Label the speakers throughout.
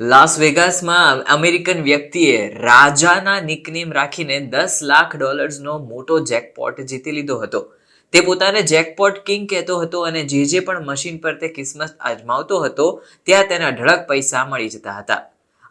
Speaker 1: Las વેગાસમાં American વ્યક્તિએ રાજાના નિકનેમ રાખીને $10 લાખ મોટો જેકપોટ જીતી લીધો હતો. તે પોતાને જેકપોટ કિંગ કહેતો હતો અને જે પણ મશીન પર તે કિસ્મત અજમાવતો હતો ત્યાં તેને અઢળક પૈસા મળી જતા હતા.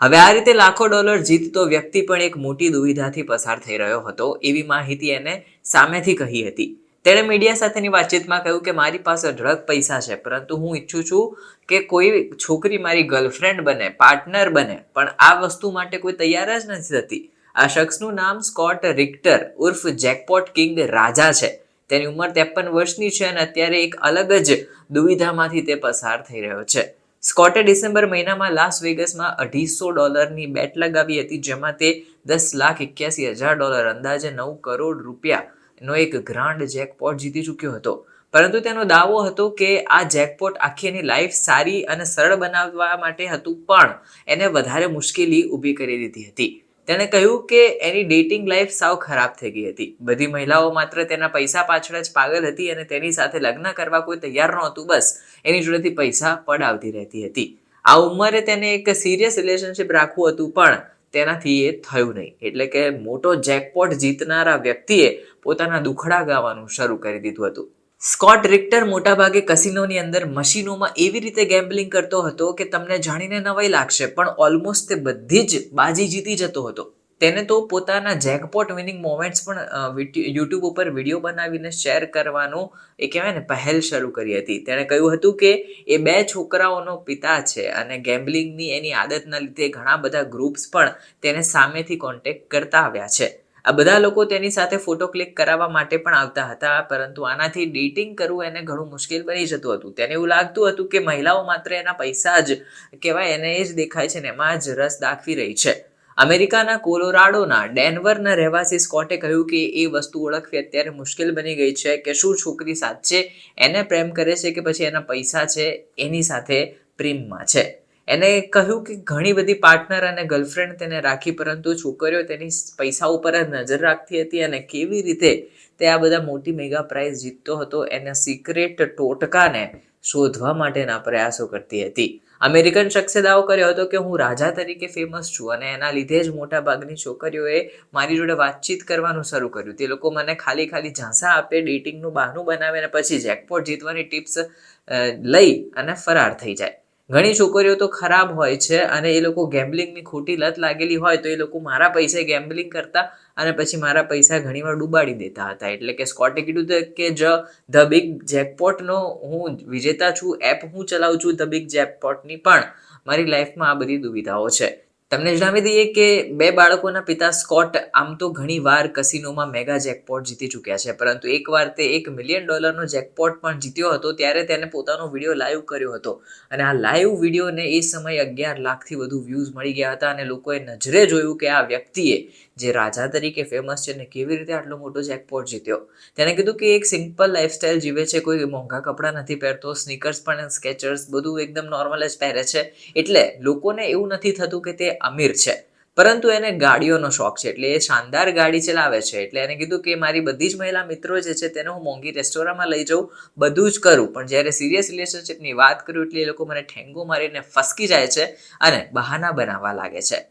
Speaker 1: હવે આ રીતે લાખો ડોલર જીતતો વ્યક્તિ પણ એક મોટી દુવિધાથી પસાર થઈ રહ્યો હતો એવી માહિતી એને સામેથી કહી હતી. તેણે મીડિયા સાથેની વાતચીતમાં કહ્યું કે મારી પાસે અઢળક પૈસા છે, પરંતુ હું ઈચ્છું છું કે કોઈ છોકરી મારી ગર્લફ્રેન્ડ બને, પાર્ટનર બને, પણ આ વસ્તુ માટે કોઈ તૈયાર જ નથી થતી. આ શખ્સનું નામ સ્કોટ રિક્ટર ઉર્ફ જેકપોટ કિંગ રાજા છે. તેની ઉંમર 53 વર્ષની છે અને અત્યારે એક અલગ જ દુવિધામાંથી તે પસાર થઈ રહ્યો છે. સ્કોટે ડિસેમ્બર મહિનામાં લાસ વેગસમાં $250 બેટ લગાવી હતી, જેમાં તે $10,81,000 અંદાજે $9 કરોડ નો એક ગ્રાન્ડ જેકપોટ જીતી ચૂક્યો હતો. પરંતુ તેનો દાવો હતો કે આ જેકપોટ આખી એની લાઈફ સારી અને સરળ બનાવવા માટે હતું, પણ એને વધારે મુશ્કેલી ઊભી કરી દીધી હતી. તેણે કહ્યું કે એની ડેટિંગ લાઈફ સાવ ખરાબ થઈ ગઈ હતી. બધી મહિલાઓ માત્ર તેના પૈસા પાછળ જ પાગલ હતી અને તેની સાથે લગ્ન કરવા કોઈ તૈયાર નહોતું. બસ એની જોડેથી પૈસા પડાવતી રહેતી હતી. આ ઉંમરે તેને એક સિરિયસ રિલેશનશિપ રાખવું હતું, પણ તેનાથી એ થયું નહીં. એટલે કે મોટો જેકપોટ જીતનારા વ્યક્તિએ પોતાના દુખડા ગાવાનું શરૂ કરી દીધું હતું. સ્કોટ રિક્ટર મોટાભાગે કસિનોની અંદર મશીનોમાં એવી રીતે ગેમ્બલિંગ કરતો હતો કે તમને જાણીને નવાઈ લાગશે, પણ ઓલમોસ્ટ તે બધી જ બાજી જીતી જતો હતો. તેને તો પોતાના જેકપોટ વિનિંગ મોમેન્ટ્સ પણ યુટ્યુબ ઉપર વિડીયો બનાવીને શેર કરવાનું એ કહેવાય ને પહેલ શરૂ કરી હતી. તેણે કહ્યું હતું કે એ 2 છોકરાઓનો પિતા છે અને ગેમ્બલિંગની એની આદતના લીધે ઘણા બધા ગ્રુપ્સ પણ તેને સામેથી કોન્ટેક્ટ કરતા આવ્યા છે. આ બધા લોકો તેની સાથે ફોટો ક્લિક કરાવવા માટે પણ આવતા હતા, પરંતુ આનાથી ડેટિંગ કરવું એને ઘણું મુશ્કેલ બની જતું હતું. તેને એવું લાગતું હતું કે મહિલાઓ માત્ર એના પૈસા જ કહેવાય એને એ જ દેખાય છે ને એમાં જ રસ દાખવી રહી છે. અમેરિકાના કોલોરાડોના ડેનવરના રહેવાસી સ્કોટે કહ્યું કે એ વસ્તુ ઓળખવી અત્યારે મુશ્કેલ બની ગઈ છે કે શું છોકરી સાચે એને પ્રેમ કરે છે કે પછી એના પૈસા છે એની સાથે પ્રેમમાં છે. એને કહ્યું કે ઘણી બધી પાર્ટનર અને ગર્લફ્રેન્ડ તેને રાખી, પરંતુ છોકરીઓ તેની પૈસા ઉપર જ નજર રાખતી હતી અને કેવી રીતે તે આ બધા મોટી મેગા પ્રાઇઝ જીતતો હતો એના સિક્રેટ ટોટકાને શોધવા માટેના પ્રયાસો કરતી હતી. અમેરિકન શખ્સે દાવો કર્યો હતો કે હું રાજા તરીકે ફેમસ છું અને એના લીધે જ મોટા ભાગની છોકરીઓએ મારી જોડે વાતચીત કરવાનું શરૂ કર્યું. તે લોકો મને ખાલી ઝાંસા આપે, ડેટિંગનું બહાનું બનાવે અને પછી જેકપોટ જીતવાની ટિપ્સ લઈ અને ફરાર થઈ જાય. ઘણી છોકરીઓ તો ખરાબ હોય છે અને એ લોકો ગેમ્બલિંગની ખોટી લત લાગેલી હોય તો એ લોકો મારા પૈસે ગેમ્બલિંગ કરતા અને પછી મારા પૈસા ઘણીવાર ડૂબાડી દેતા હતા. એટલે કે સ્કોટે કીધું કે ધ બિગ જેકપોટનો હું વિજેતા છું, એપ હું ચલાવું છું ધ બિગ જેકપોટની, પણ મારી લાઈફમાં આ બધી દુવિધાઓ છે. તમને જણાવી દઈએ કે 2 બાળકોના પિતા સ્કોટ આમ તો ઘણી વાર કસિનોમાં મેગા જેકપોટ જીતી ચૂક્યા છે, પરંતુ એકવાર તે $1 મિલિયન જેકપોટ પણ જીત્યો હતો. ત્યારે તેને પોતાનો વિડીયો લાઈવ કર્યો હતો અને આ લાઈવ વિડીયોને એ સમયે 11 લાખથી વધુ વ્યૂઝ મળી ગયા હતા અને લોકોએ નજરે જોયું કે આ વ્યક્તિએ જે રાજા તરીકે ફેમસ છે ને કેવી રીતે આટલો મોટો જેકપોટ જીત્યો. તેને કીધું કે એક સિમ્પલ લાઈફસ્ટાઈલ જીવે છે, કોઈ મોંઘા કપડાં નથી પહેરતો, સ્નીકર્સ પણ સ્કેચર્સ બધું એકદમ નોર્મલ જ પહેરે છે. એટલે લોકોને એવું નથી થતું કે તે અમીર છે, પરંતુ એને ગાડીઓનો શોખ છે. એટલે એ શાનદાર ગાડી ચલાવે છે. એટલે એને કીધું કે મારી બધી જ મહિલા મિત્રો જે છે તેને હું મોંઘી રેસ્ટોરન્ટમાં લઈ જાઉં, બધું જ કરું, પણ જ્યારે સિરિયસ રિલેશનશિપની વાત કરું એટલે એ લોકો મને ઠેંગો મારીને ફસકી જાય છે અને બહાના બનાવવા લાગે છે.